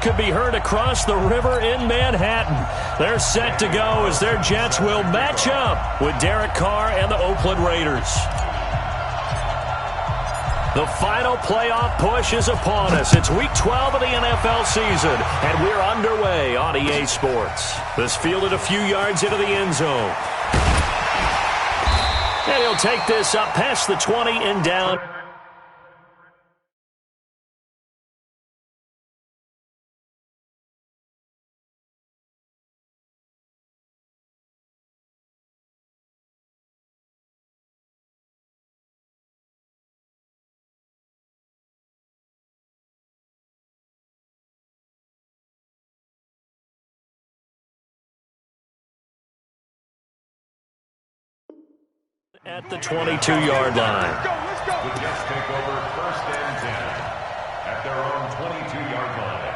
could be heard across the river in Manhattan. They're set to go as their Jets will match up with Derek Carr and the Oakland Raiders. The final playoff push is upon us. It's Week 12 of the NFL season, and we're underway on EA Sports. This fielded a few yards into the end zone. And he'll take this up past the 20 and down. At the 22-yard line. The Jets take over 1st and 10 at their own 22-yard line.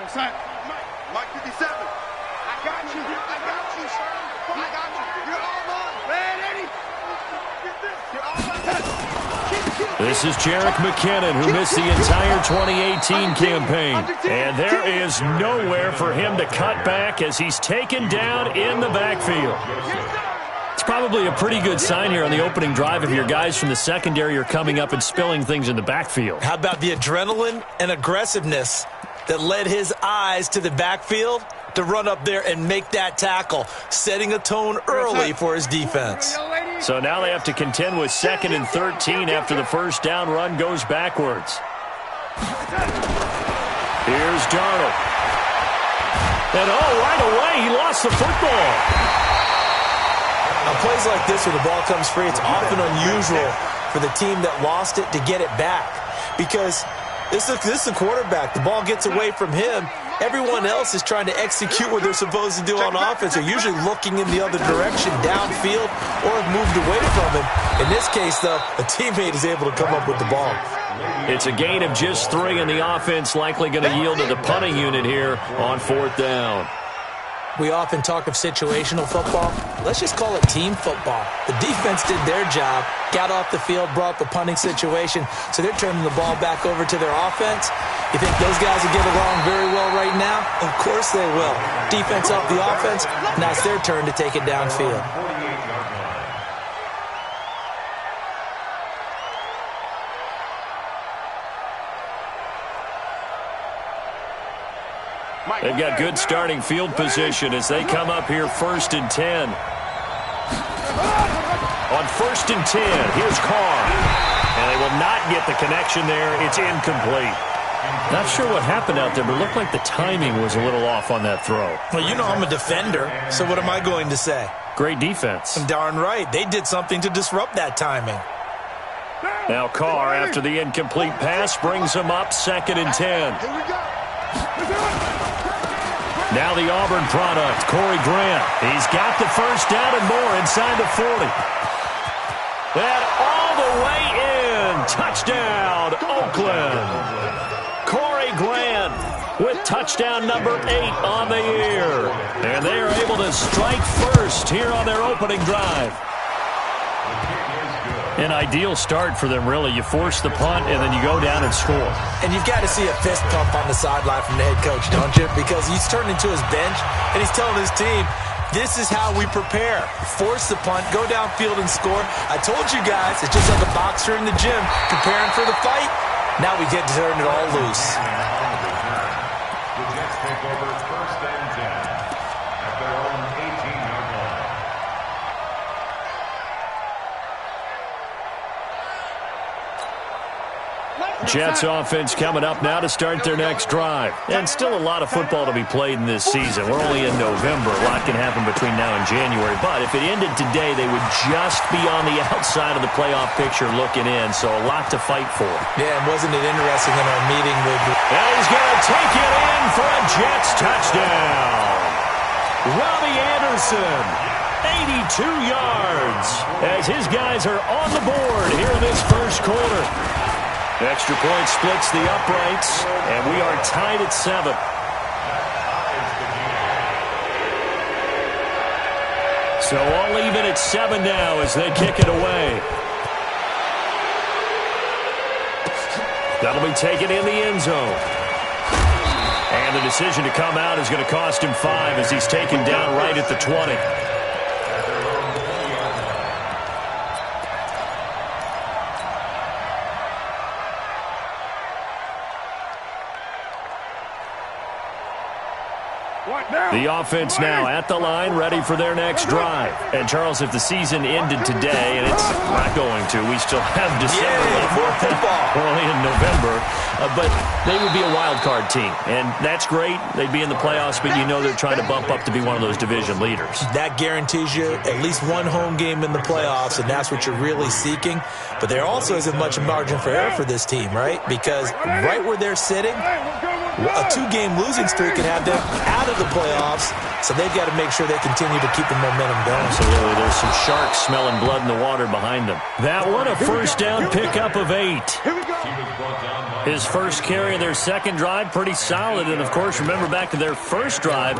Yo, son, Mike 57. I got you, sir. I got you. You're all mine. Man, Eddie. Get this. You're all mine. This is Jerick McKinnon, who missed the entire 2018 campaign. And there is nowhere for him to cut back as he's taken down in the backfield. It's probably a pretty good sign here on the opening drive if your guys from the secondary are coming up and spilling things in the backfield. How about the adrenaline and aggressiveness that led his eyes to the backfield to run up there and make that tackle, setting a tone early for his defense. So now they have to contend with 2nd and 13 after the first down run goes backwards. Here's Darnold. And right away, he lost the football. On plays like this where the ball comes free, it's often unusual for the team that lost it to get it back. Because this is the quarterback. The ball gets away from him. Everyone else is trying to execute what they're supposed to do on offense. They're usually looking in the other direction, downfield, or have moved away from him. In this case, though, a teammate is able to come up with the ball. It's a gain of just 3, and the offense likely going to yield to the punting unit here on 4th down. We often talk of situational football. Let's just call it team football. The defense did their job, got off the field, brought the punting situation, so they're turning the ball back over to their offense. You think those guys will get along very well right now? Of course they will. Defense off the offense, now it's their turn to take it downfield. They've got good starting field position as they come up here 1st and 10. On 1st and 10, here's Carr. And they will not get the connection there. It's incomplete. Not sure what happened out there, but it looked like the timing was a little off on that throw. Well, you know I'm a defender, so what am I going to say? Great defense. Darn right. They did something to disrupt that timing. Now Carr, after the incomplete pass, brings him up 2nd and 10. Here we go. Now the Auburn product, Corey Grant. He's got the first down and more inside the 40. And all the way in. Touchdown, Oakland. Corey Grant with touchdown number 8 on the year. And they are able to strike first here on their opening drive. An ideal start for them, really. You force the punt, and then you go down and score. And you've got to see a fist pump on the sideline from the head coach, don't you? Because he's turning to his bench, and he's telling his team, this is how we prepare. Force the punt, go downfield and score. I told you guys, it's just like a boxer in the gym preparing for the fight. Now we get to turn it all loose. The Jets take over 1st and 10 at their own 18-yard line. Jets offense coming up now to start their next drive. And still a lot of football to be played in this season. We're only in November. A lot can happen between now and January. But if it ended today, they would just be on the outside of the playoff picture looking in. So a lot to fight for. Yeah, and wasn't it interesting in our meeting with... And he's going to take it in for a Jets touchdown. Robbie Anderson, 82 yards, as his guys are on the board here in this first quarter. Extra point splits the uprights, and we are tied at 7. So all even at 7 now as they kick it away. That'll be taken in the end zone. And the decision to come out is going to cost him 5 as he's taken down right at the 20. The offense now at the line, ready for their next drive. And, Charles, if the season ended today, and it's not going to, we still have December left. More football. Early in November. But they would be a wild card team. And that's great. They'd be in the playoffs, but you know they're trying to bump up to be one of those division leaders. That guarantees you at least one home game in the playoffs, and that's what you're really seeking. But there also isn't much margin for error for this team, right? Because right where they're sitting, a 2-game losing streak could have them out of the playoffs, so they've got to make sure they continue to keep the momentum going. Absolutely. There's some sharks smelling blood in the water behind them. That one, a first down pickup of 8. His first carry of their second drive, pretty solid. And, of course, remember back to their first drive,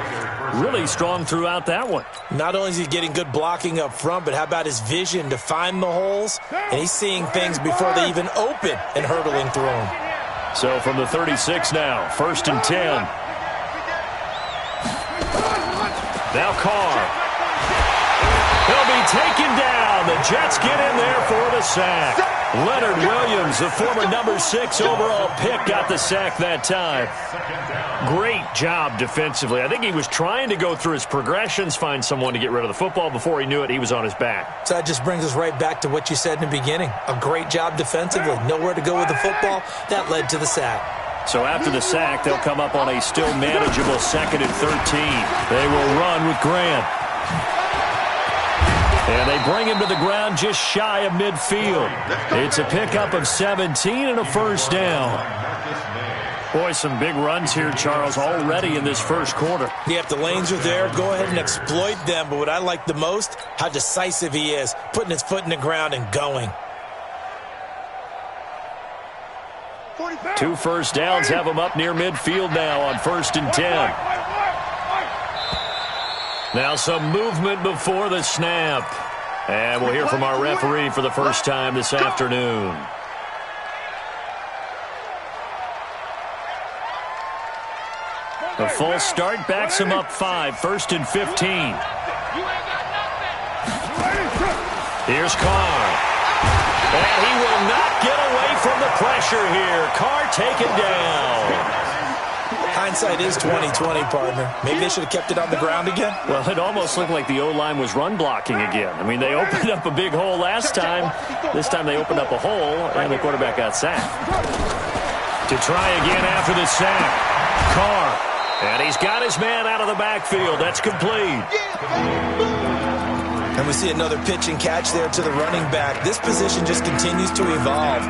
really strong throughout that one. Not only is he getting good blocking up front, but how about his vision to find the holes? And he's seeing things before they even open and hurdling through them. So from the 36 now, 1st and 10. Now Carr. He'll be taken down. The Jets get in there for the sack. Leonard Williams, the former number 6 overall pick, got the sack that time. Great job defensively. I think he was trying to go through his progressions, find someone to get rid of the football. Before he knew it, he was on his back. So that just brings us right back to what you said in the beginning. A great job defensively. Nowhere to go with the football. That led to the sack. So after the sack, they'll come up on a still manageable 2nd and 13. They will run with Grant. And they bring him to the ground just shy of midfield. It's a pickup of 17 and a first down. Boy, some big runs here, Charles, already in this first quarter. Yeah, if the lanes are there, go ahead and exploit them. But what I like the most, how decisive he is, putting his foot in the ground and going. 2 first downs have him up near midfield now on 1st and 10. Now some movement before the snap. And we'll hear from our referee for the first time this afternoon. The full start backs him up 5, 1st and 15. Here's Carr. And he will not get away from the pressure here. Carr taken down. Hindsight is 20/20, partner. Maybe they should have kept it on the ground again. Well, it almost looked like the O-line was run blocking again. I mean, they opened up a big hole last time. This time they opened up a hole, and the quarterback got sacked. To try again after the sack, Carr. And he's got his man out of the backfield. That's complete. And we see another pitch and catch there to the running back. This position just continues to evolve.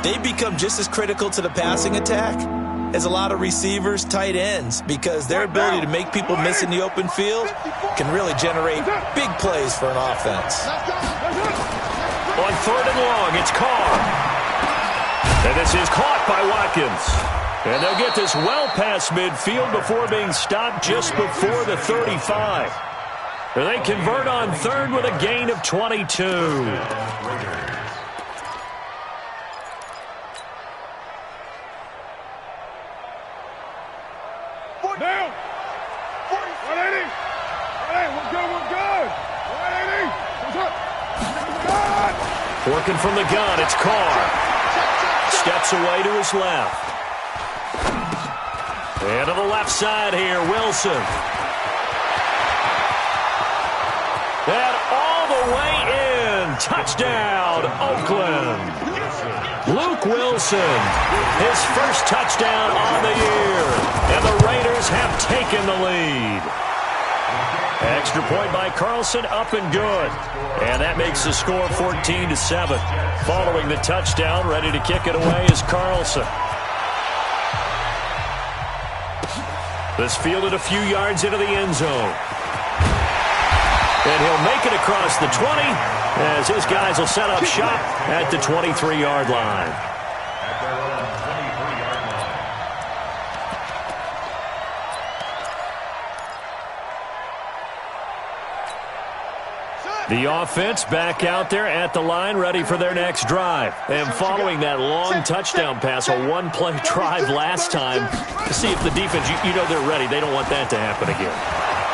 They become just as critical to the passing attack as a lot of receivers, tight ends, because their ability to make people miss in the open field can really generate big plays for an offense. On 3rd and long, it's Carr. And this is caught by Watkins. And they'll get this well past midfield before being stopped just before the 35. And they convert on 3rd with a gain of 22. Down. 180. Hey, we're good. 180. Working from the gun, it's Carr. Steps away to his left. And to the left side here, Wilson. And all the way in. Touchdown, Oakland. Luke Wilson, his first touchdown on the year. And the Raiders have taken the lead. Extra point by Carlson, up and good. And that makes the score 14-7. Following the touchdown, ready to kick it away is Carlson. This fielded a few yards into the end zone. And he'll make it across the 20 as his guys will set up shop at the 23-yard line. At their own 23-yard line. The offense back out there at the line, ready for their next drive. And following that long touchdown pass, a one-play drive last time, to see if the defense, you know they're ready. They don't want that to happen again.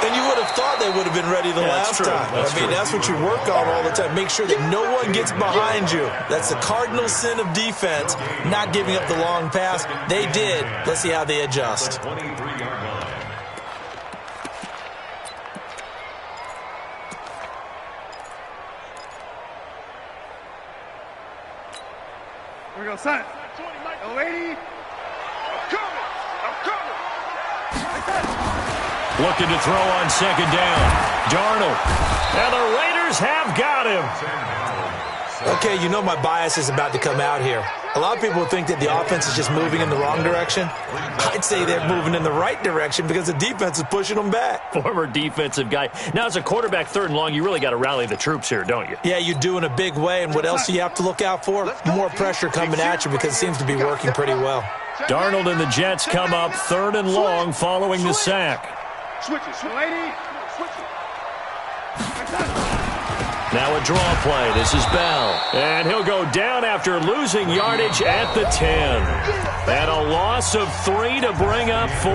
And you would have thought they would have been ready the last time. That's what you work on all the time. Make sure that no one gets behind you. That's the cardinal sin of defense, not giving up the long pass. They did. Let's see how they adjust. Here we go, son. Yo, lady. I'm coming. Looking to throw on second down. Darnold. And the Raiders have got him. Okay, you know my bias is about to come out here. A lot of people think that the offense is just moving in the wrong direction. I'd say they're moving in the right direction because the defense is pushing them back. Former defensive guy. Now, as a quarterback, third and long, you really got to rally the troops here, don't you? Yeah, you do in a big way. And what else do you have to look out for? More pressure coming at you because it seems to be working pretty well. Darnold and the Jets come up third and long following the sack. Switch it, lady. Switch it. Now a draw play. This is Bell. And he'll go down after losing yardage at the 10. And a loss of 3 to bring up 4.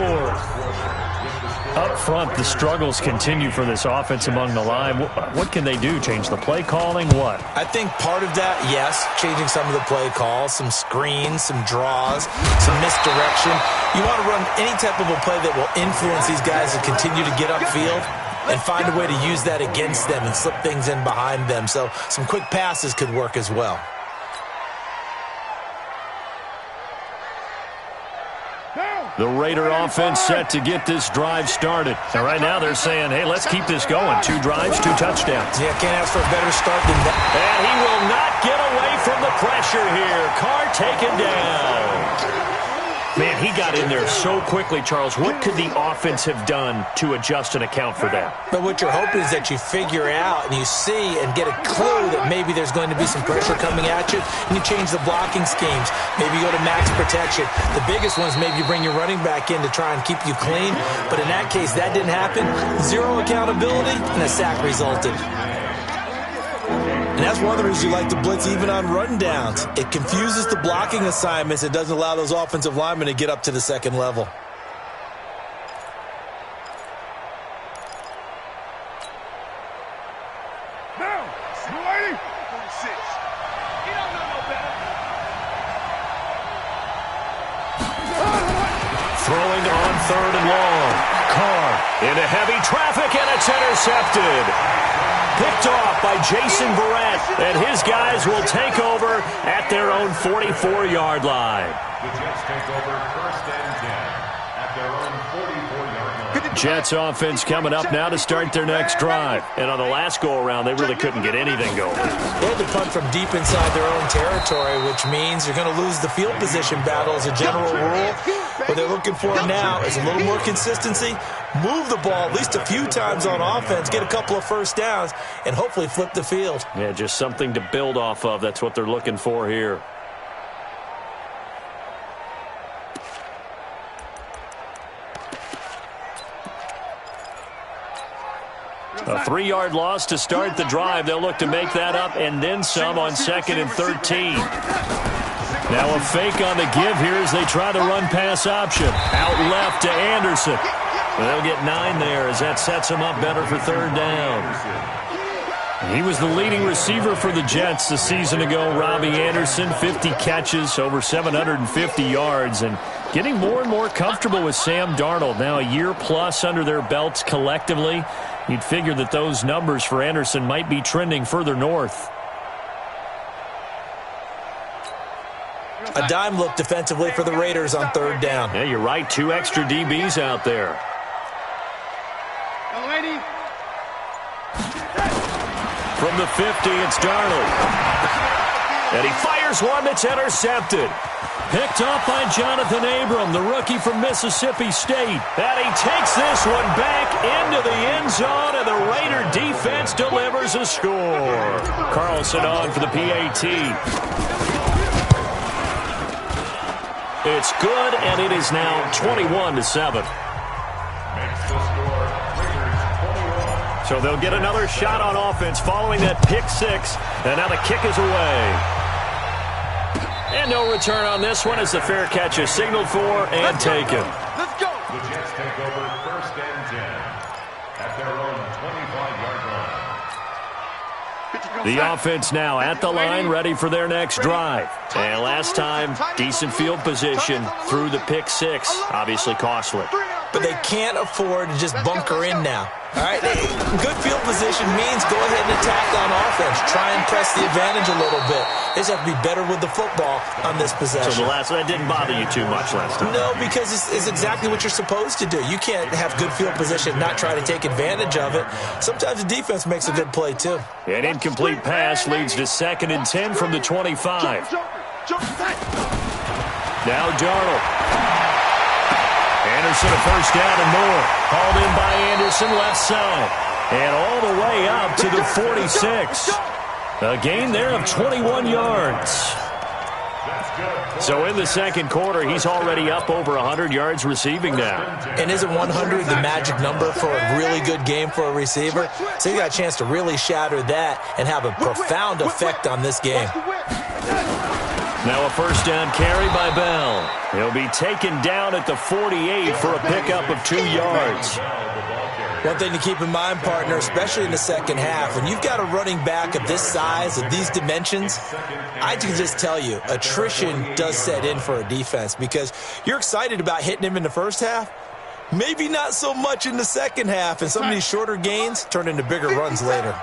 Up front, the struggles continue for this offense among the line. What can they do? Change the play calling? What? I think part of that, yes, changing some of the play calls, some screens, some draws, some misdirection. You want to run any type of a play that will influence these guys to continue to get upfield and find a way to use that against them and slip things in behind them. So some quick passes could work as well. The Raider offense set to get this drive started. And right now they're saying, hey, let's keep this going. 2 drives, 2 touchdowns. Yeah, can't ask for a better start than that. And he will not get away from the pressure here. Carr taken down. Man, he got in there so quickly, Charles. What could the offense have done to adjust and account for that? But what you're hoping is that you figure out and you see and get a clue that maybe there's going to be some pressure coming at you, and you change the blocking schemes. Maybe you go to max protection. The biggest one is maybe you bring your running back in to try and keep you clean. But in that case, that didn't happen. 0 accountability, and a sack resulted. And that's one of the reasons you like to blitz even on rundowns. It confuses the blocking assignments. It doesn't allow those offensive linemen to get up to the second level. Now, you lady. 46. You don't know no better. Throwing on third and long. Carr into heavy traffic, and it's intercepted. Picked off by Jason Verrett, and his guys will take over at their own 44-yard line. The Jets take over first and 10 at their own 44-yard line. Jets offense coming up now to start their next drive. And on the last go-around, they really couldn't get anything going. They had to punt from deep inside their own territory, which means you're going to lose the field position battle as a general rule. What they're looking for now is a little more consistency, move the ball at least a few times on offense, get a couple of first downs, and hopefully flip the field. Yeah, just something to build off of. That's what they're looking for here. A 3-yard loss to start the drive. They'll look to make that up and then some on 2nd and 13. Now a fake on the give here as they try the run-pass option. Out left to Anderson. They'll get 9 there as that sets him up better for third down. He was the leading receiver for the Jets the season ago. Robbie Anderson, 50 catches, over 750 yards, and getting more and more comfortable with Sam Darnold. Now a year plus under their belts collectively. You'd figure that those numbers for Anderson might be trending further north. A dime look defensively for the Raiders on third down. Yeah, you're right. 2 extra DBs out there. Young lady. From the 50, it's Darnold. And he fires one that's intercepted. Picked up by Jonathan Abram, the rookie from Mississippi State. And he takes this one back into the end zone, and the Raider defense delivers a score. Carlson on for the PAT. It's good, and it is now 21-7. Makes the score Raiders 21. So they'll get another shot on offense following that pick six. And now the kick is away. And no return on this one as the fair catch is signaled for and taken. Let's go. The Jets take over 1st and 10 at their own 25-yard line. The offense now at the line, ready for their next drive. And last time, decent field position through the pick six. Obviously costly. But they can't afford to just bunker in now. All right, good field position means go ahead and attack on offense. Try and press the advantage a little bit. They just have to be better with the football on this possession. So that didn't bother you too much last time? No, because it's exactly what you're supposed to do. You can't have good field position and not try to take advantage of it. Sometimes the defense makes a good play, too. An incomplete pass leads to 2nd and 10 from the 25. Now Darnold. Anderson a first down and more. Called in by Anderson, left side. And all the way up to the 46. A gain there of 21 yards. So in the second quarter, he's already up over 100 yards receiving now. And isn't 100 the magic number for a really good game for a receiver? So you got a chance to really shatter that and have a profound effect on this game. Now a first down carry by Bell. He'll be taken down at the 48 for a pickup of 2 yards. One thing to keep in mind, partner, especially in the second half, when you've got a running back of this size, of these dimensions, I can just tell you, attrition does set in for a defense because you're excited about hitting him in the first half, maybe not so much in the second half, and some of these shorter gains turn into bigger runs later.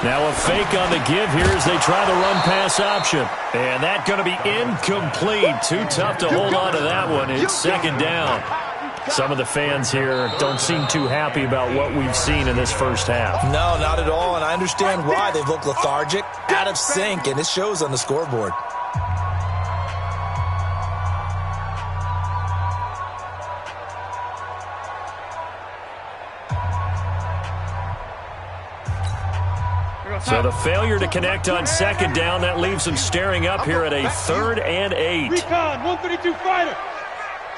Now a fake on the give here as they try the run-pass option. And that's going to be incomplete. Too tough to hold on to that one. It's 2nd down. Some of the fans here don't seem too happy about what we've seen in this first half. No, not at all, and I understand why. They've looked lethargic, out of sync, and it shows on the scoreboard. So the failure to connect on 2nd down, that leaves them staring up here at a 3rd and 8. Recon, 132 fighter.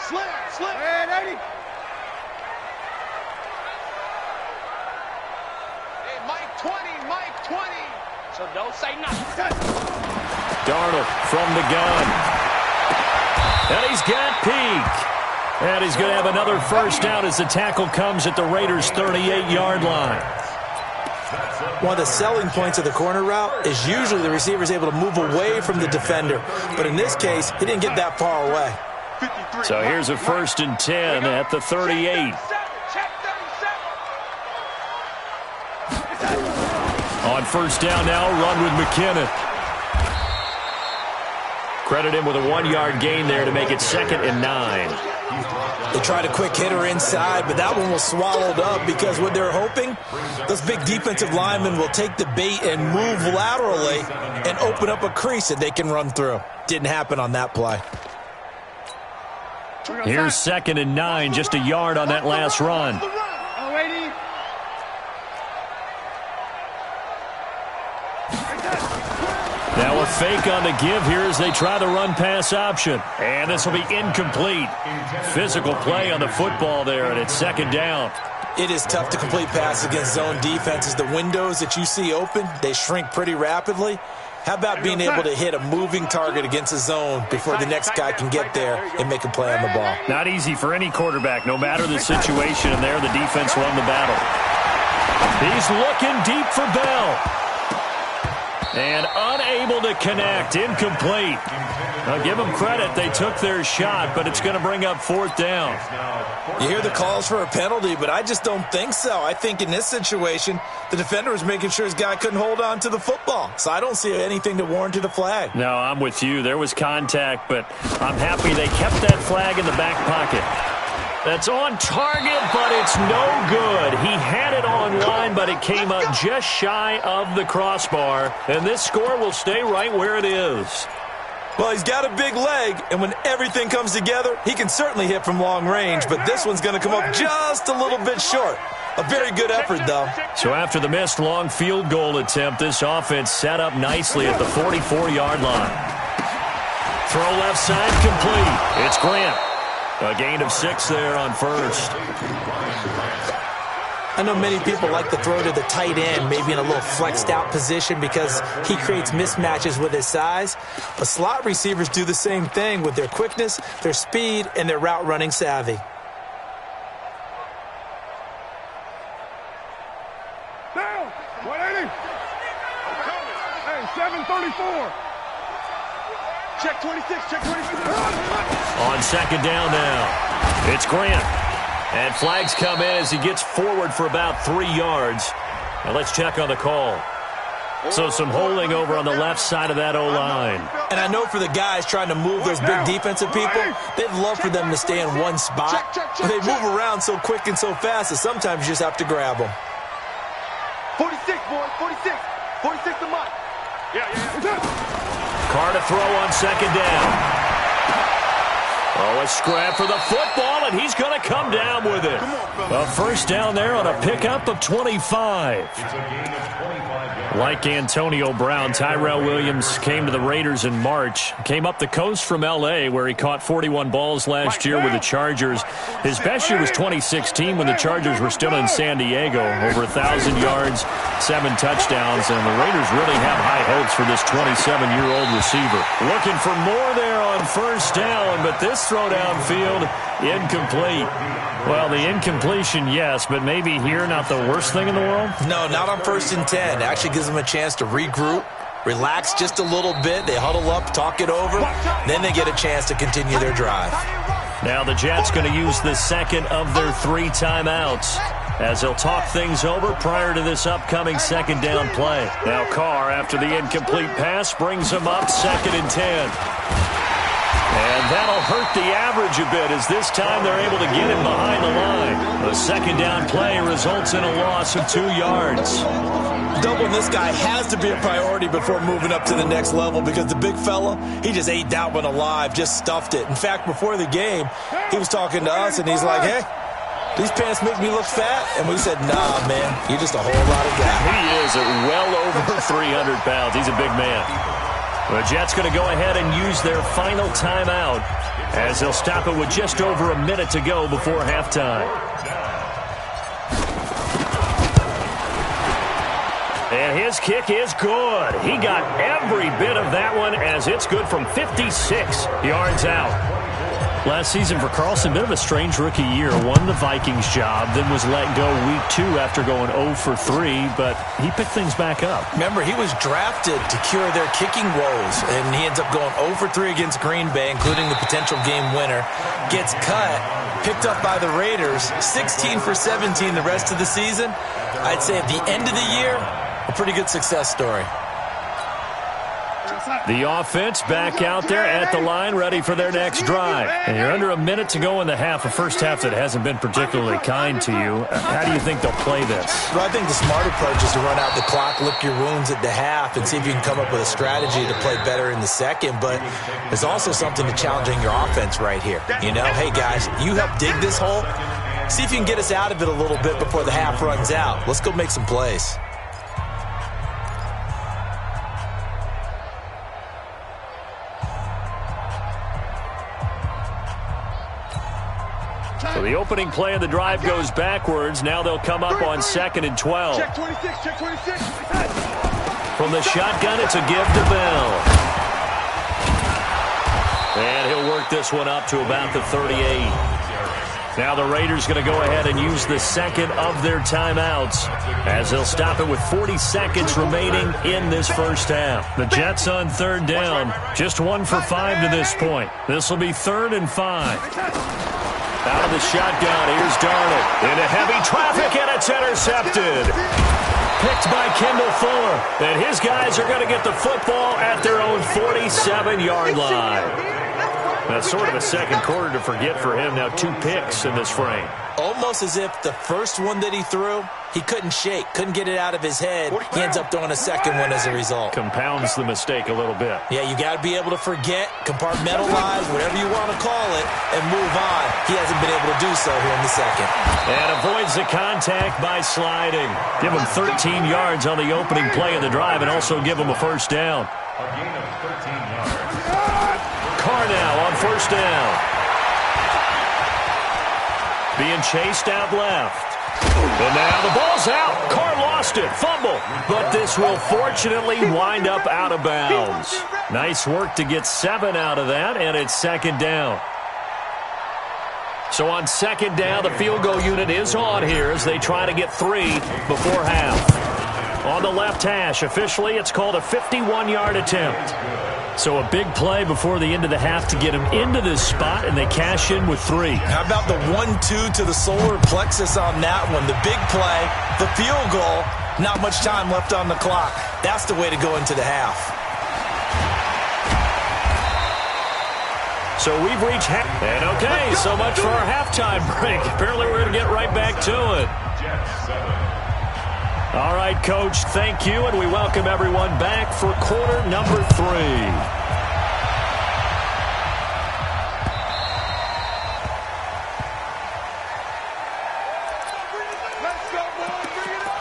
Slip. And 80. Hey, Mike 20. So don't say nothing. Darnold from the gun. And he's got Peak. And he's going to have another first down as the tackle comes at the Raiders' 38-yard line. One of the selling points of the corner route is usually the receiver is able to move away from the defender. But in this case, he didn't get that far away. So here's a 1st and 10 at the 38. On first down now, run with McKinnon. Credit him with a 1-yard gain there to make it 2nd and 9. They tried a quick hitter inside, but that one was swallowed up because what they're hoping, those big defensive linemen will take the bait and move laterally and open up a crease that they can run through. Didn't happen on that play. Here's 2nd and 9, just a yard on that last run. Now a fake on the give here as they try the run-pass option. And this will be incomplete. Physical play on the football there, and it's 2nd down. It is tough to complete passes against zone defenses. The windows that you see open, they shrink pretty rapidly. How about being able to hit a moving target against a zone before the next guy can get there and make a play on the ball? Not easy for any quarterback, no matter the situation, and there the defense won the battle. He's looking deep for Bell. And unable to connect, incomplete. Now give them credit, they took their shot, but it's going to bring up 4th down. You hear the calls for a penalty, but I just don't think so. I think in this situation, the defender was making sure his guy couldn't hold on to the football. So I don't see anything that warranted a flag. No, I'm with you. There was contact, but I'm happy they kept that flag in the back pocket. That's on target, but it's no good. He had it on line, but it came up just shy of the crossbar. And this score will stay right where it is. Well, he's got a big leg, and when everything comes together, he can certainly hit from long range, but this one's going to come up just a little bit short. A very good effort, though. So after the missed long field goal attempt, this offense set up nicely at the 44-yard line. Throw left side complete. It's Grant. A gain of 6 there on first. I know many people like to throw to the tight end, maybe in a little flexed out position because he creates mismatches with his size. But slot receivers do the same thing with their quickness, their speed, and their route running savvy. Down. 180. Hey, 734. Check 26. Check 26. On second down now, it's Grant. And flags come in as he gets forward for about 3 yards. Now let's check on the call. So some holding over on the left side of that O-line. And I know for the guys trying to move those big defensive people, they'd love for them to stay in one spot. But they move around so quick and so fast that sometimes you just have to grab them. 46, boys. 46. 46 to Mike. Yeah. Carr to throw on second down. Oh, a scrap for the football, and he's going to come down with it. A first down there on a pickup of 25. Like Antonio Brown, Tyrell Williams came to the Raiders in March. Came up the coast from L.A., where he caught 41 balls last year with the Chargers. His best year was 2016 when the Chargers were still in San Diego. Over 1,000 yards, 7 touchdowns, and the Raiders really have high hopes for this 27-year-old receiver. Looking for more there on first down, but this throw downfield, incomplete. Well, the incompletion, yes, but maybe here not the worst thing in the world? No, not on 1st and 10. Actually gives them a chance to regroup, relax just a little bit. They huddle up, talk it over. Then they get a chance to continue their drive. Now the Jets going to use the second of their 3 timeouts as they'll talk things over prior to this upcoming second down play. Now Carr, after the incomplete pass, brings them up 2nd and 10. And that'll hurt the average a bit as this time they're able to get him behind the line. The second down play results in a loss of 2 yards. Doubling this guy has to be a priority before moving up to the next level because the big fella, he just ate that one alive, just stuffed it. In fact, before the game, he was talking to us and he's like, hey, these pants make me look fat. And we said, nah, man, you're just a whole lot of guy. He is at well over 300 pounds. He's a big man. The Jets going to go ahead and use their final timeout as they'll stop it with just over a minute to go before halftime. And his kick is good. He got every bit of that one as it's good from 56 yards out. Last season for Carlson, bit of a strange rookie year. Won the Vikings job, then was let go week 2 after going 0 for 3, but he picked things back up. Remember, he was drafted to cure their kicking woes, and he ends up going 0 for 3 against Green Bay, including the potential game winner. Gets cut, picked up by the Raiders, 16 for 17 the rest of the season. I'd say at the end of the year, a pretty good success story. The offense back out there at the line, ready for their next drive. And you're under a minute to go in the half, a first half that hasn't been particularly kind to you. How do you think they'll play this? Well, I think the smart approach is to run out the clock, lick your wounds at the half, and see if you can come up with a strategy to play better in the second. But there's also something to challenging your offense right here. You know, hey, guys, you help dig this hole. See if you can get us out of it a little bit before the half runs out. Let's go make some plays. So the opening play of the drive goes backwards. Now they'll come up on 2nd and 12. Check 26. Check 26. From the shotgun, it's a give to Bell. And he'll work this one up to about the 38. Now the Raiders going to go ahead and use the second of their timeouts as they'll stop it with 40 seconds remaining in this first half. The Jets on 3rd down, just 1 for 5 to this point. This will be 3rd and 5. Out of the shotgun, here's Darnold. Into heavy traffic, and it's intercepted. Picked by Kendall Fuller. And his guys are going to get the football at their own 47-yard line. That's sort of a second quarter to forget for him. Now 2 picks in this frame. Almost as if the first one that he threw, he couldn't shake, couldn't get it out of his head. He ends up throwing a second one as a result. Compounds the mistake a little bit. Yeah, you got to be able to forget, compartmentalize, whatever you want to call it, and move on. He hasn't been able to do so here in the second. And avoids the contact by sliding. Give him 13 yards on the opening play of the drive and also give him a first down. A gain of 13 yards. Carr now on 1st down. being chased out left. And now the ball's out. Carr lost it. Fumble. But this will fortunately wind up out of bounds. Nice work to get 7 out of that, and it's second down. So on second down, the field goal unit is on here as they try to get 3 before half. On the left hash, officially, it's called a 51-yard attempt. So a big play before the end of the half to get them into this spot, and they cash in with 3. How about the 1-2 to the solar plexus on that one? The big play, the field goal, not much time left on the clock. That's the way to go into the half. So we've reached half. And okay, so much for our halftime break. Apparently we're going to get right back to it. All right, Coach, thank you, and we welcome everyone back for quarter number 3. Let's go, boys. Bring it up.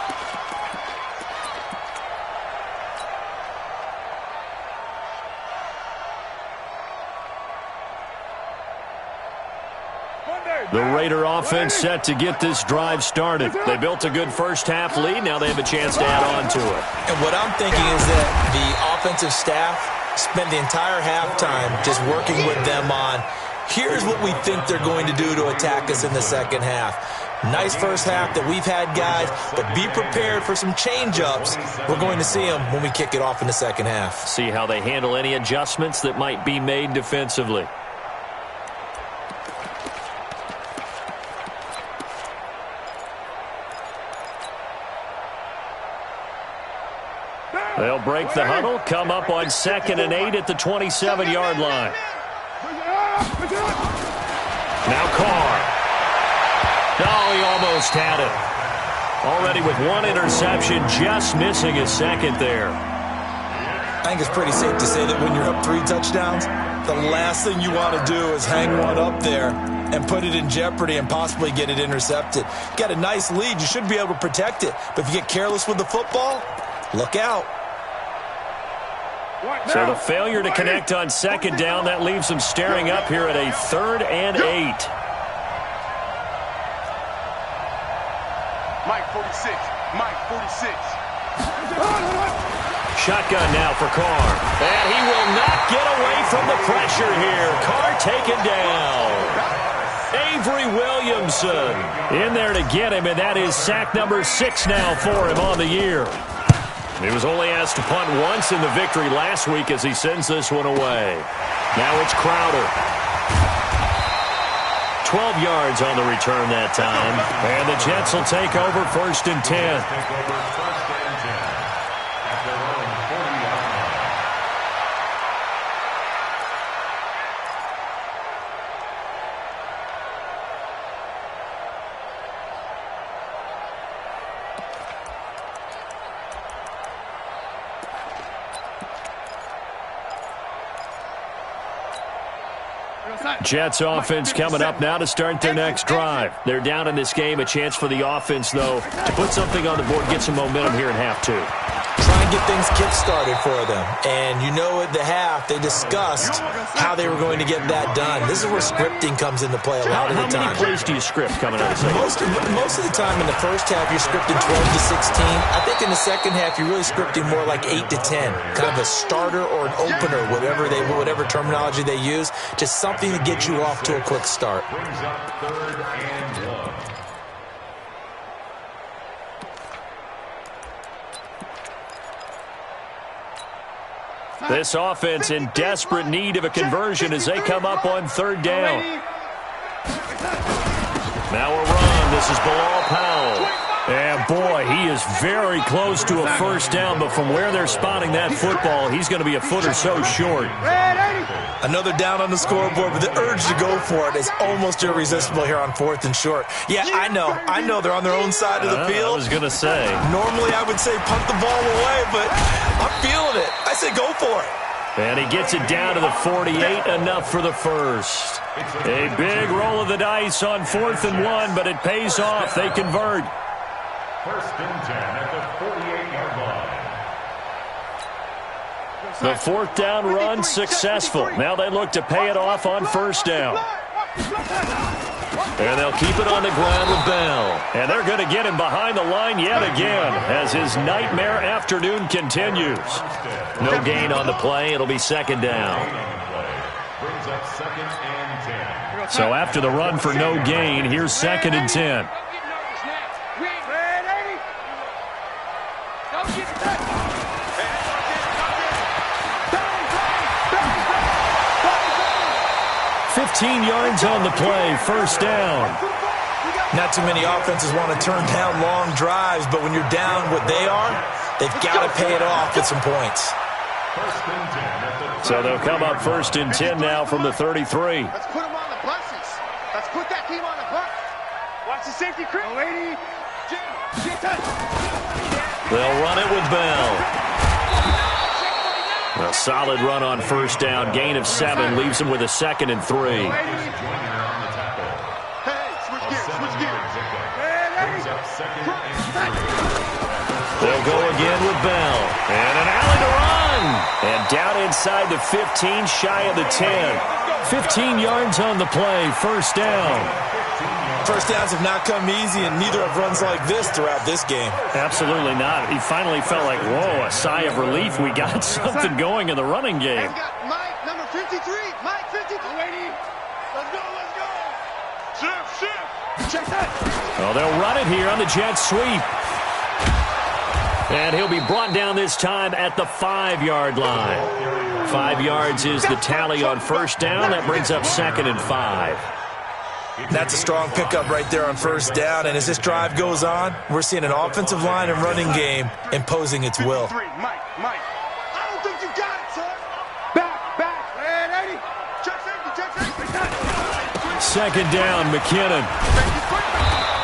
The Raider offense set to get this drive started. They built a good first half lead. Now they have a chance to add on to it. And what I'm thinking is that the offensive staff spent the entire halftime just working with them on, here's what we think they're going to do to attack us in the second half. Nice first half that we've had, guys, but be prepared for some change-ups. We're going to see them when we kick it off in the second half. See how they handle any adjustments that might be made defensively. They'll break the huddle, come up on 2nd and 8 at the 27-yard line. Now Carr. Oh, he almost had it. Already with 1 interception, just missing his 2nd there. I think it's pretty safe to say that when you're up 3 touchdowns, the last thing you want to do is hang one up there and put it in jeopardy and possibly get it intercepted. You got a nice lead. You should be able to protect it. But if you get careless with the football, look out. So the failure to connect on 2nd down, that leaves them staring up here at a 3rd and 8. Mike 46. Mike 46. Shotgun now for Carr. And he will not get away from the pressure here. Carr taken down. Avery Williamson in there to get him, and that is sack number 6 now for him on the year. He was only asked to punt once in the victory last week as he sends this one away. Now it's Crowder. 12 yards on the return that time. And the Jets will take over 1st and 10. Jets offense coming up now to start their next drive. They're down in this game. A chance for the offense, though, to put something on the board, get some momentum here in half 2. Try and get things kick-started for them. And you know at the half, they discussed how they were going to get that done. This is where scripting comes into play a lot of the time. How many plays do you script coming out of the second? Most of the time in the first half, you're scripting 12 to 16. I think in the second half, you're really scripting more like 8 to 10. Kind of a starter or an opener, whatever terminology they use. Just something to get you off to a quick start. Brings up 3rd and 1. This offense in desperate need of a conversion as they come up on 3rd down. Now a run. This is Bilal Powell. And, boy, he is very close to a 1st down, but from where they're spotting that football, he's going to be a foot or so short. Another down on the scoreboard, but the urge to go for it is almost irresistible here on 4th and short. Yeah, I know they're on their own side of the field. I was going to say. Normally I would say punt the ball away, but I'm feeling it. I say go for it. And he gets it down to the 48, enough for the first. A big roll of the dice on 4th and 1, but it pays off. They convert. 1st and 10 at the 48-yard line. The 4th down run successful. Now they look to pay it off on 1st down. And they'll keep it on the ground with Bell. And they're going to get him behind the line yet again as his nightmare afternoon continues. No gain on the play. It'll be second down. Brings up 2nd and 10. So after the run for no gain, here's 2nd and 10. 15 yards on the play, first down. Not too many offenses want to turn down long drives, but when you're down what they are, they've got to pay it off with some points. So they'll come up 1st and 10 now from the 33. Let's put them on the buses. Let's put that team on the bus. Watch the safety creep. Lady. They'll run it with Bell. A solid run on first down. Gain of 7 leaves him with a 2nd and 3. Hey, switch gears. They'll go again with Bell. And an alley to run. And down inside the 15, shy of the 10. 15 yards on the play, first down. First downs have not come easy, and neither have runs like this throughout this game. Absolutely not. He finally felt like, whoa, a sigh of relief. We got something going in the running game. We got Mike, number 53. Mike, 53. Lady. Let's go. Shift. Check that. Well, they'll run it here on the jet sweep. And he'll be brought down this time at the 5-yard line. 5 yards is the tally on first down. That brings up 2nd and 5. That's a strong pickup right there on first down, and as this drive goes on, we're seeing an offensive line and running game imposing its will. Mike. I don't think you got it, son. Back. And 80. Check safety. 2nd down, McKinnon.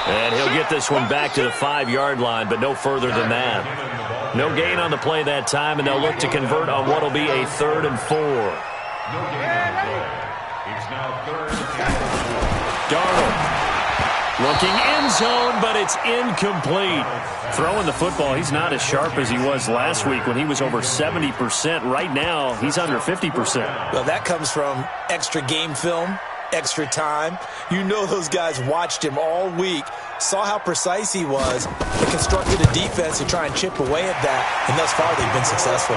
And he'll get this one back to the 5-yard line, but no further than that. No gain on the play that time, and they'll look to convert on what will be a 3rd and 4. No gain on the play. It's now 3rd and 4. Darnold looking end zone, but it's incomplete. Throwing the football, he's not as sharp as he was last week when he was over 70%. Right now, he's under 50%. Well, that comes from extra game film, extra time. You know those guys watched him all week, saw how precise he was, and constructed a defense to try and chip away at that, and thus far they've been successful.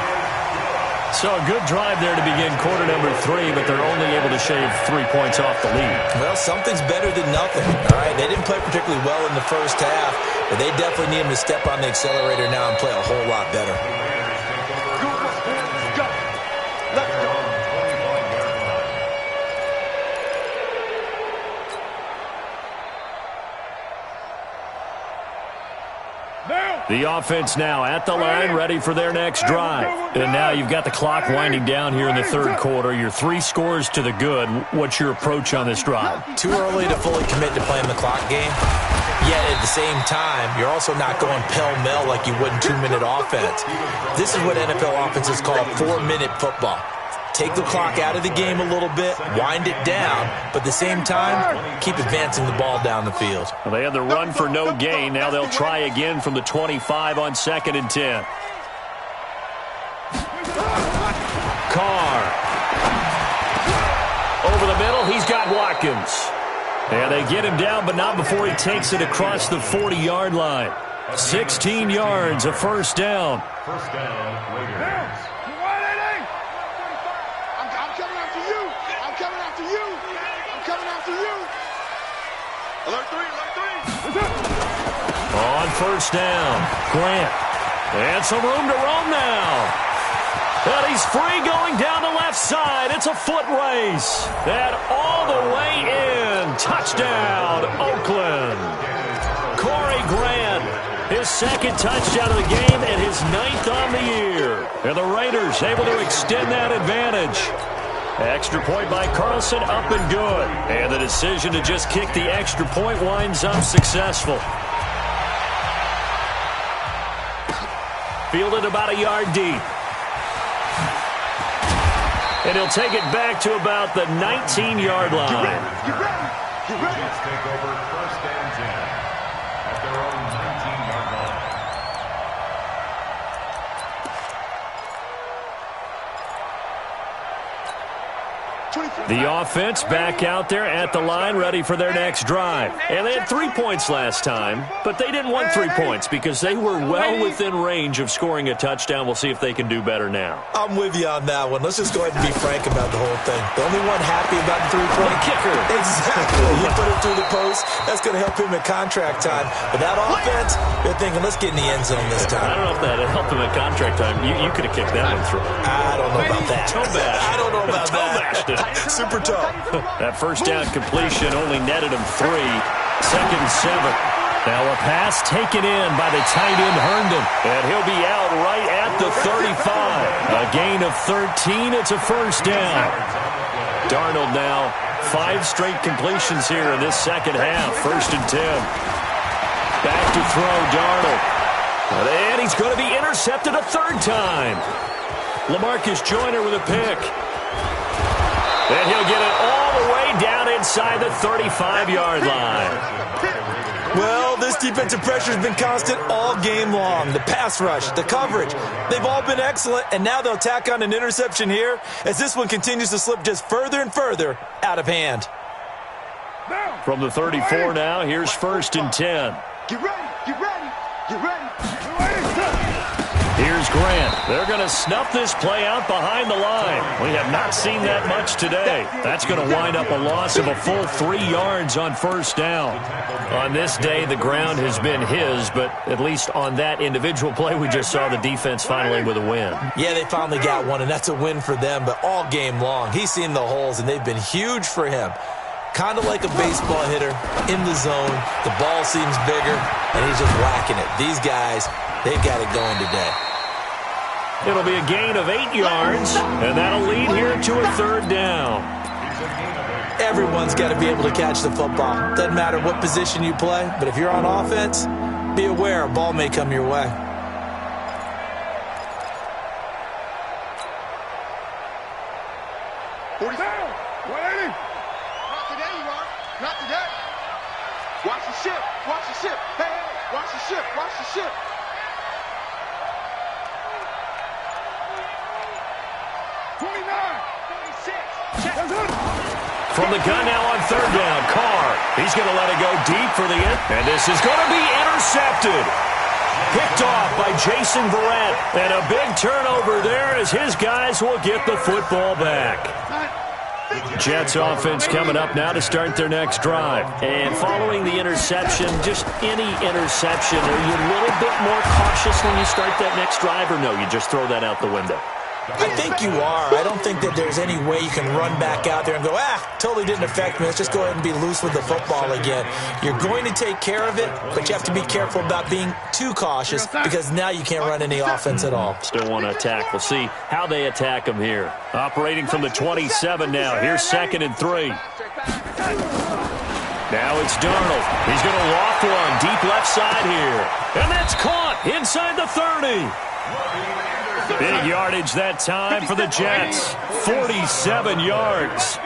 So a good drive there to begin quarter number 3, but they're only able to shave 3 points off the lead. Well, something's better than nothing. All right, they didn't play particularly well in the first half, but they definitely need him to step on the accelerator now and play a whole lot better. The offense now at the line, ready for their next drive. And now you've got the clock winding down here in the 3rd quarter. You're 3 scores to the good. What's your approach on this drive? Too early to fully commit to playing the clock game. Yet at the same time, you're also not going pell-mell like you would in 2-minute offense. This is what NFL offenses call 4-minute football. Take the clock out of the game a little bit, wind it down, but at the same time, keep advancing the ball down the field. Well, they had the run for no gain. Now they'll try again from the 25 on 2nd and 10. Carr. Over the middle, he's got Watkins. And they get him down, but not before he takes it across the 40-yard line. 16 yards, a first down. First down, Raiders. Alert 3. On first down, Grant. And some room to roam now. And he's free going down the left side. It's a foot race. And all the way in. Touchdown, Oakland. Corey Grant, his 2nd touchdown of the game and his 9th on the year. And the Raiders able to extend that advantage. Extra point by Carlson, up and good. And the decision to just kick the extra point winds up successful. Fielded about a yard deep. And he'll take it back to about the 19-yard line. The Jets take over 1st and 10 at their own 19-yard line. The offense back out there at the line, ready for their next drive. And they had 3 points last time, but they didn't want 3 points because they were well within range of scoring a touchdown. We'll see if they can do better now. I'm with you on that one. Let's just go ahead and be frank about the whole thing. The only one happy about the three-point kicker. Exactly. You put it through the post. That's going to help him at contract time. But that offense, they're thinking, let's get in the end zone this time. I don't know if that helped him at contract time. You could have kicked that one through. I don't know about that. Toe bash. I don't know about bashed it. Super tough. That first down completion only netted him 3. Second and 7. Now a pass taken in by the tight end Herndon. And he'll be out right at the 35. A gain of 13. It's a first down. Darnold now 5 straight completions here in this second half. First and 10. Back to throw Darnold. And he's going to be intercepted a third time. LaMarcus Joyner with a pick. And he'll get it all the way down inside the 35-yard line. Well, this defensive pressure has been constant all game long. The pass rush, the coverage, they've all been excellent, and now they'll tack on an interception here as this one continues to slip just further and further out of hand. From the 34 now, here's first and 10. Get ready, get ready, get ready. Here's Grant. They're going to snuff this play out behind the line. We have not seen that much today. That's going to wind up a loss of a full 3 yards on first down. On this day, the ground has been his, but at least on that individual play, we just saw the defense finally with a win. Yeah, they finally got one, and that's a win for them, but all game long, he's seen the holes, and they've been huge for him. Kind of like a baseball hitter in the zone. The ball seems bigger, and he's just whacking it. These guys, they've got it going today. It'll be a gain of 8 yards, and that'll lead here to a third down. Everyone's got to be able to catch the football. Doesn't matter what position you play, but if you're on offense, be aware a ball may come your way. Not today, you are. Not today. Watch the ship. Watch the ship. Hey, hey, watch the ship. Watch the ship. From the gun now on third down, Carr. He's going to let it go deep for the end. And this is going to be intercepted. Picked off by Jason Verrett. And a big turnover there as his guys will get the football back. Jets offense coming up now to start their next drive. And following the interception, just any interception, are you a little bit more cautious when you start that next drive, or no, you just throw that out the window? I think you are. I don't think that there's any way you can run back out there and go, totally didn't affect me. Let's just go ahead and be loose with the football again. You're going to take care of it, but you have to be careful about being too cautious because now you can't run any offense at all. Still want to attack. We'll see how they attack them here. Operating from the 27 now. Here's second and 3. Now it's Darnold. He's going to loft one deep left side here. And that's caught inside the 30. Big yardage that time for the Jets. 47 yards.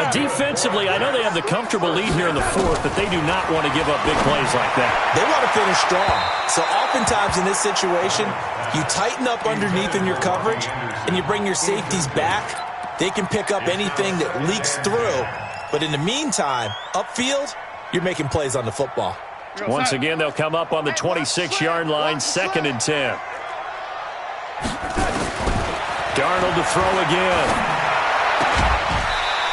Defensively, I know they have the comfortable lead here in the fourth, but they do not want to give up big plays like that. They want to finish strong. So oftentimes in this situation, you tighten up underneath in your coverage, and you bring your safeties back. They can pick up anything that leaks through. But in the meantime, upfield, you're making plays on the football. Once again, they'll come up on the 26-yard line, second and 10. Darnold to throw again.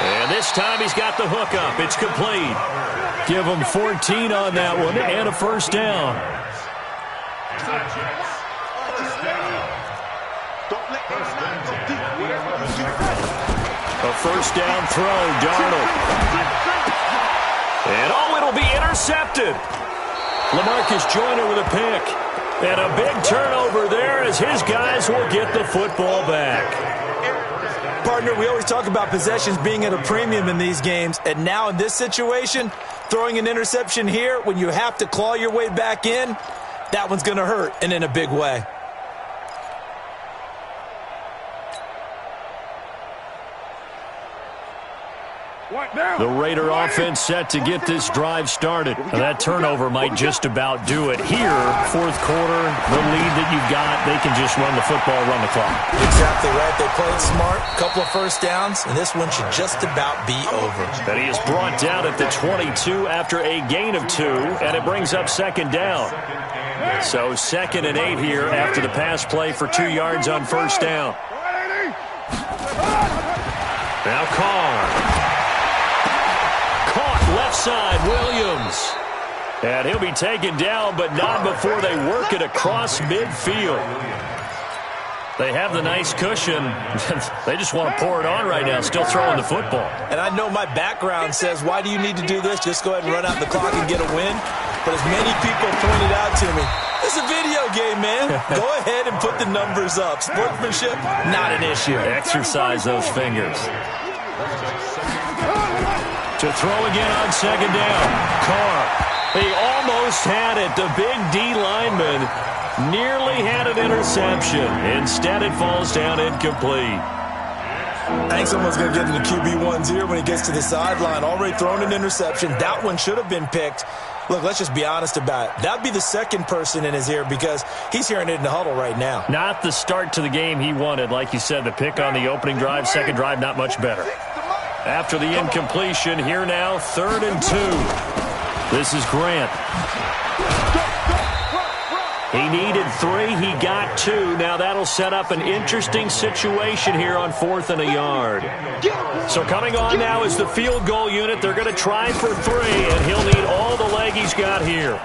And this time he's got the hook up. It's complete. Give him 14 on that one and a first down. A first down throw, Darnold. And it'll be intercepted. LaMarcus Joyner with a pick. And a big turnover there as his guys will get the football back. Partner, we always talk about possessions being at a premium in these games. And now in this situation, throwing an interception here when you have to claw your way back in, that one's going to hurt, and in a big way. The Raider offense set to get this drive started. Now, that turnover might just about do it. Here, fourth quarter, the lead that you've got, they can just run the football, run the clock. Exactly right. They played smart, couple of first downs, and this one should just about be over. And he is brought down at the 22 after a gain of 2, and it brings up second down. So 2nd and 8 here after the pass play for 2 yards on first down. Now Carr. Caught left side, Williams. And he'll be taken down, but not before they work it across midfield. They have the nice cushion. They just want to pour it on right now, still throwing the football. And I know my background says, why do you need to do this? Just go ahead and run out the clock and get a win. But as many people pointed out to me, it's a video game, man. Go ahead and put the numbers up. Sportsmanship, not an issue. Exercise those fingers. To throw again on second down. Carr. He almost had it. The big D lineman nearly had an interception. Instead, it falls down incomplete. I think someone's going to get in the QB1's ear when he gets to the sideline. Already thrown an interception. That one should have been picked. Look, let's just be honest about it. That would be the second person in his ear because he's hearing it in the huddle right now. Not the start to the game he wanted. Like you said, the pick on the opening drive, second drive, not much better. After the incompletion, here now, 3rd and 2. This is Grant. He needed 3. He got 2. Now that'll set up an interesting situation here on 4th and a yard. So coming on now is the field goal unit. They're going to try for 3, and he'll need all the leg he's got here.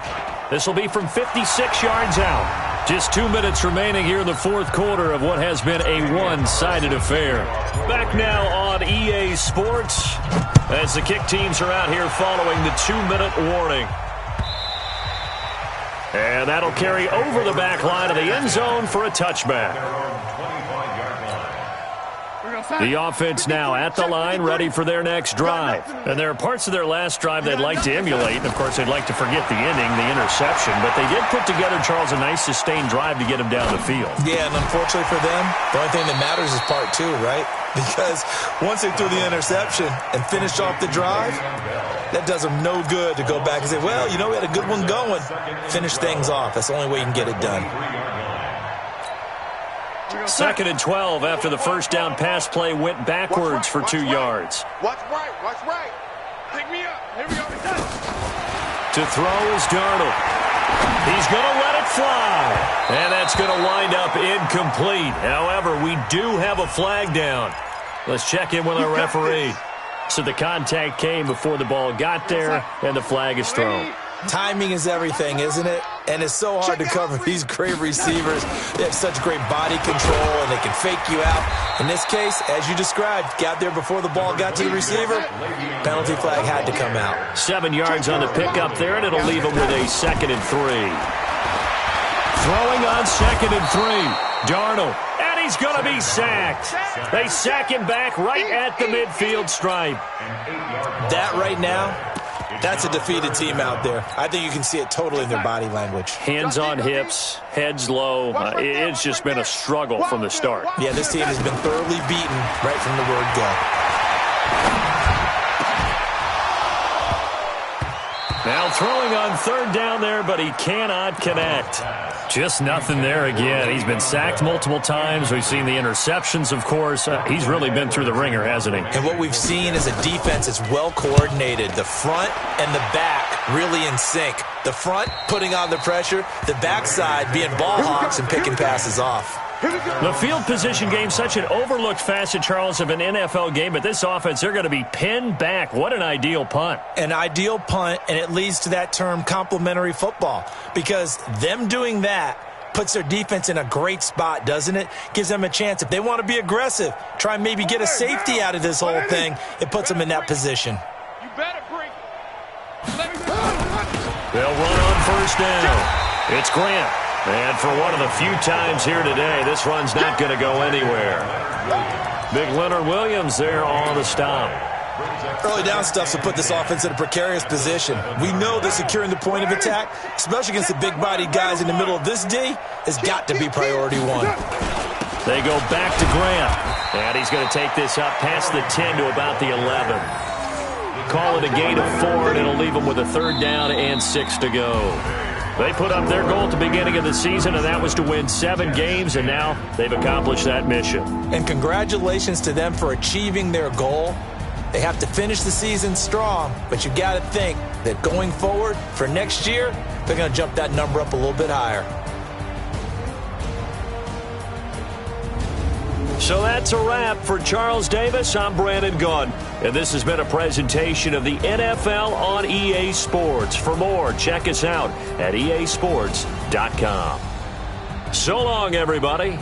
This will be from 56 yards out. Just 2 minutes remaining here in the fourth quarter of what has been a one-sided affair. Back now on EA Sports as the kick teams are out here following the 2-minute warning. And that'll carry over the back line of the end zone for a touchback. The offense now at the line, ready for their next drive. And there are parts of their last drive they'd like to emulate. And, of course, they'd like to forget the ending, the interception. But they did put together, Charles, a nice sustained drive to get them down the field. Yeah, and unfortunately for them, the only thing that matters is part 2, right? Because once they threw the interception and finished off the drive, that does them no good to go back and say, well, you know, we had a good one going. Finish things off. That's the only way you can get it done. 2nd and 12 after the first down pass play went backwards for 2 yards. Watch right, watch right. Pick me up. Here we go. To throw is Darnold. He's going to let it fly. And that's going to wind up incomplete. However, we do have a flag down. Let's check in with our referee. So the contact came before the ball got there, and the flag is thrown. Timing is everything, isn't it? And it's so hard to cover these great receivers. They have such great body control, and they can fake you out. In this case, as you described, got there before the ball got to the receiver. Penalty flag had to come out. 7 yards on the pickup there, and it'll leave them with a 2nd and 3. Throwing on 2nd and 3. Darnold, and he's going to be sacked. They sack him back right at the midfield stripe. That right now, that's a defeated team out there. I think you can see it totally in their body language. Hands on hips, heads low. It's just been a struggle from the start. Yeah, this team has been thoroughly beaten right from the word go. Now throwing on 3rd down there, but he cannot connect. Just nothing there again. He's been sacked multiple times. We've seen the interceptions, of course. He's really been through the ringer, hasn't he? And what we've seen is a defense that's well coordinated. The front and the back really in sync. The front putting on the pressure. The backside being ball hawks and picking passes off. The field position game, such an overlooked facet, Charles, of an NFL game. But this offense, they're going to be pinned back. What an ideal punt. An ideal punt, and it leads to that term complementary football. Because them doing that puts their defense in a great spot, doesn't it? Gives them a chance. If they want to be aggressive, try and maybe get a safety out of this whole thing, it puts them in that position. You better bring. They'll run on first down. It's Grant. And for one of the few times here today, this run's not going to go anywhere. Big Leonard Williams there on the stop. Early down stuff to put this offense in a precarious position. We know that securing the point of attack, especially against the big-bodied guys in the middle of this D, has got to be priority 1. They go back to Grant. And he's going to take this up past the 10 to about the 11. call it a gain of 4, and it'll leave them with a 3rd down and 6 to go. They put up their goal at the beginning of the season, and that was to win 7 games, and now they've accomplished that mission. And congratulations to them for achieving their goal. They have to finish the season strong, but you got to think that going forward for next year, they're going to jump that number up a little bit higher. So that's a wrap for Charles Davis. I'm Brandon Gunn, and this has been a presentation of the NFL on EA Sports. For more, check us out at easports.com. So long, everybody.